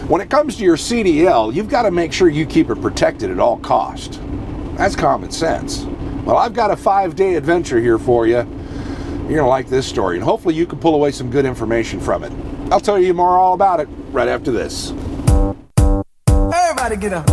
When it comes to your CDL, you've got to make sure you keep it protected at all cost. That's common sense. Well, I've got a 5-day adventure here for you. You're going to like this story, and hopefully you can pull away some good information from it. I'll tell you more all about it right after this. Everybody get up.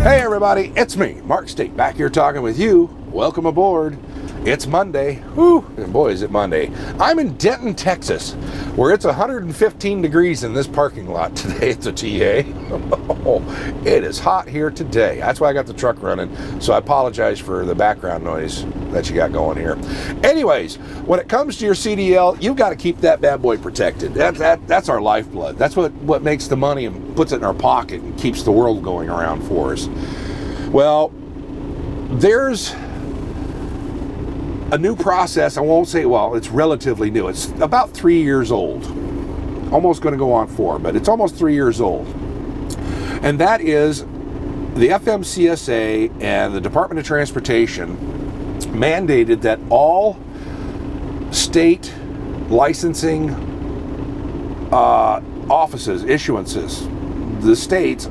Hey everybody, it's me, Mark Staite, back here talking with you. Welcome aboard. It's Monday. Whew, and boy is it Monday. I'm in Denton, Texas, where it's 115 degrees in this parking lot today at the TA. It is hot here today. That's why I got the truck running, so I apologize for the background noise that you got going here. Anyways, when it comes to your CDL, you've got to keep that bad boy protected. That's our lifeblood. That's what makes the money and puts it in our pocket and keeps the world going around for us. Well, there's a new process. I won't say, well, it's relatively new. It's about 3 years old. Almost going to go on 4, but it's almost 3 years old. And that is the FMCSA and the Department of Transportation mandated that all state licensing offices, issuances, the states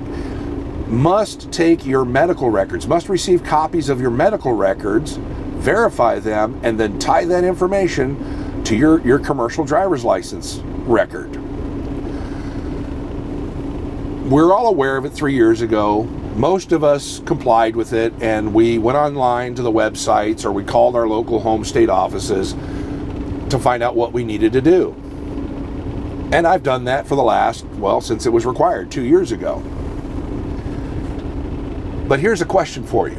must take your medical records, must receive copies of your medical records, verify them, and then tie that information to your commercial driver's license record. We're all aware of it 3 years ago. Most of us complied with it, and we went online to the websites, or we called our local home state offices to find out what we needed to do. And I've done that for the last, well, since it was required 2 years ago. But here's a question for you.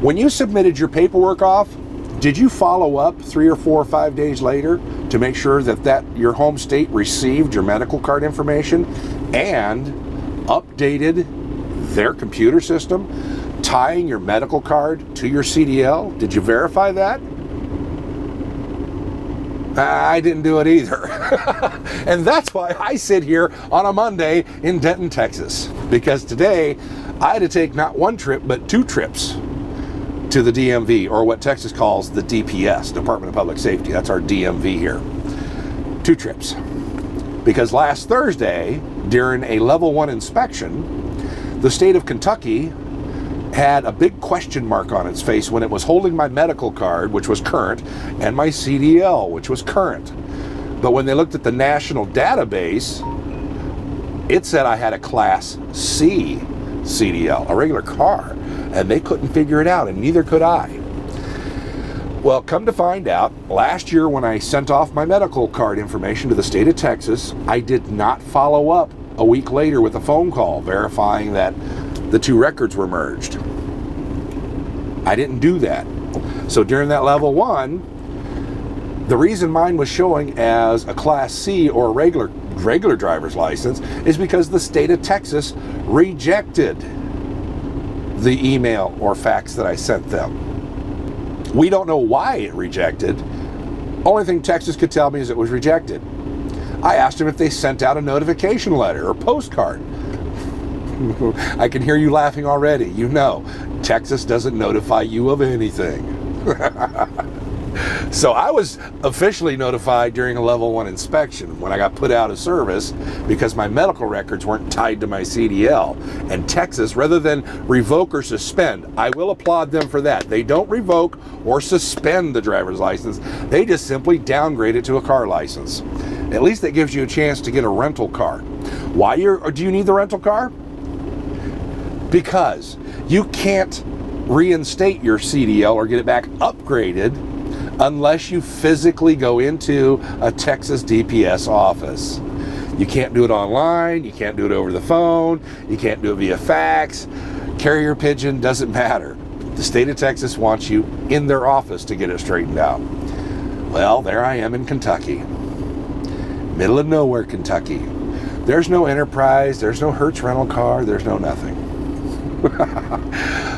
When you submitted your paperwork off, did you follow up 3 or 4 or 5 days later to make sure that your home state received your medical card information and updated their computer system, tying your medical card to your CDL? Did you verify that? I didn't do it either. And that's why I sit here on a Monday in Denton, Texas, because today I had to take not 1 trip, but 2 trips to the DMV, or what Texas calls the DPS, Department of Public Safety. That's our DMV here. 2 trips. Because last Thursday, during a level 1 inspection, the state of Kentucky had a big question mark on its face when it was holding my medical card, which was current, and my CDL, which was current. But when they looked at the national database, it said I had a Class C CDL, a regular car, and they couldn't figure it out, and neither could I. Well, come to find out, last year when I sent off my medical card information to the state of Texas, I did not follow up a week later with a phone call verifying that the 2 records were merged. I didn't do that. So during that level 1, the reason mine was showing as a Class C or a regular driver's license is because the state of Texas rejected the email or fax that I sent them. We don't know why it rejected. Only thing Texas could tell me is it was rejected. I asked them if they sent out a notification letter or postcard. I can hear you laughing already. You know, Texas doesn't notify you of anything. So I was officially notified during a level 1 inspection when I got put out of service because my medical records weren't tied to my CDL. And Texas, rather than revoke or suspend, I will applaud them for that. They don't revoke or suspend the driver's license. They just simply downgrade it to a car license. At least that gives you a chance to get a rental car. Why do you need the rental car? Because you can't reinstate your CDL or get it back upgraded unless you physically go into a Texas DPS office. You can't do it online, you can't do it over the phone, you can't do it via fax, carrier pigeon, doesn't matter. The state of Texas wants you in their office to get it straightened out. Well, there I am in Kentucky. Middle of nowhere, Kentucky. There's no Enterprise, there's no Hertz rental car, there's no nothing.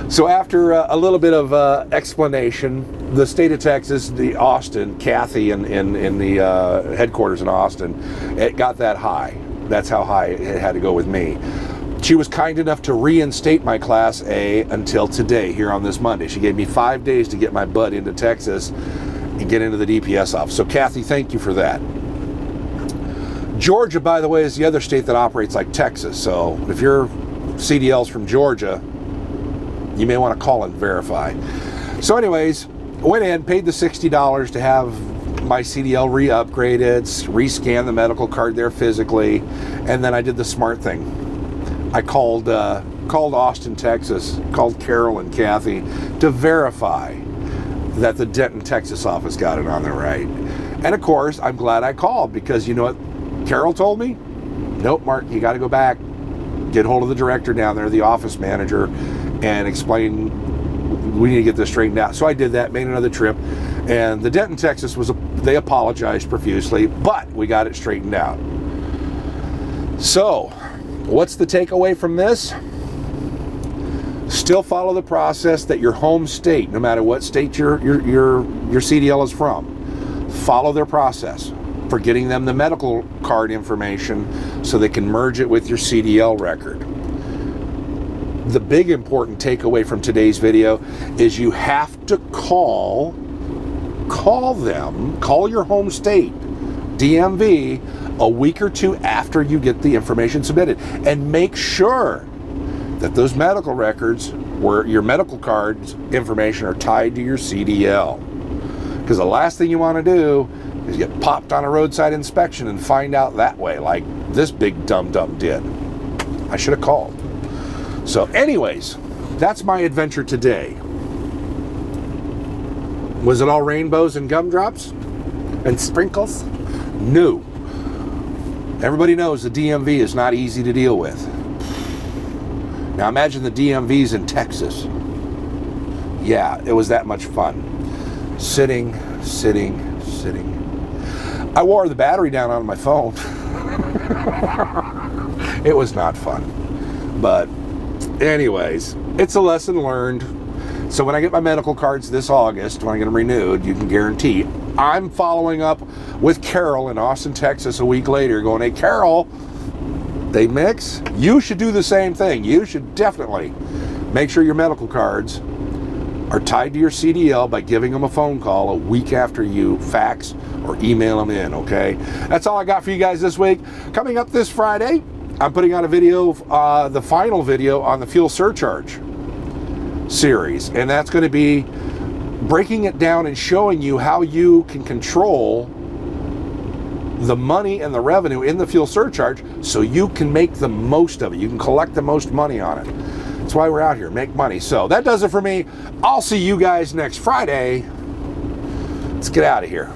So after a little bit of explanation, the state of Texas, the Austin, Kathy in the headquarters in Austin, it got that high. That's how high it had to go with me. She was kind enough to reinstate my Class A until today, here on this Monday. She gave me 5 days to get my butt into Texas and get into the DPS office. So Kathy, thank you for that. Georgia, by the way, is the other state that operates like Texas. So if your CDL's from Georgia, you may want to call and verify. So anyways, went in, paid the $60 to have my CDL re-upgraded, rescan the medical card there physically, and then I did the smart thing. I called Austin, Texas, called Carol and Kathy to verify that the Denton, Texas office got it on there right. And of course, I'm glad I called, because you know what Carol told me? Nope, Mark, you got to go back, get hold of the director down there, the office manager, and explain we need to get this straightened out. So I did that, made another trip, and the Denton, Texas they apologized profusely, but we got it straightened out. So, what's the takeaway from this? Still follow the process that your home state, no matter what state your CDL is from, follow their process for getting them the medical card information so they can merge it with your CDL record. The big important takeaway from today's video is you have to call your home state, DMV, a week or two after you get the information submitted, and make sure that those medical records, where your medical cards information, are tied to your CDL. Because the last thing you want to do is get popped on a roadside inspection and find out that way, like this big dum-dum did. I should have called. So anyways, that's my adventure today. Was it all rainbows and gumdrops and sprinkles? No. Everybody knows the DMV is not easy to deal with. Now imagine the DMV's in Texas. Yeah, it was that much fun. Sitting. I wore the battery down on my phone. It was not fun. But anyways, it's a lesson learned. So when I get my medical cards this August, when I get them renewed, you can guarantee I'm following up with Carol in Austin, Texas a week later going, hey, Carol, they mix? You should do the same thing. You should definitely make sure your medical cards are tied to your CDL by giving them a phone call a week after you fax or email them in, okay? That's all I got for you guys this week. Coming up this Friday, I'm putting out a video, the final video on the fuel surcharge series, and that's going to be breaking it down and showing you how you can control the money and the revenue in the fuel surcharge so you can make the most of it. You can collect the most money on it. That's why we're out here, make money. So that does it for me. I'll see you guys next Friday. Let's get out of here.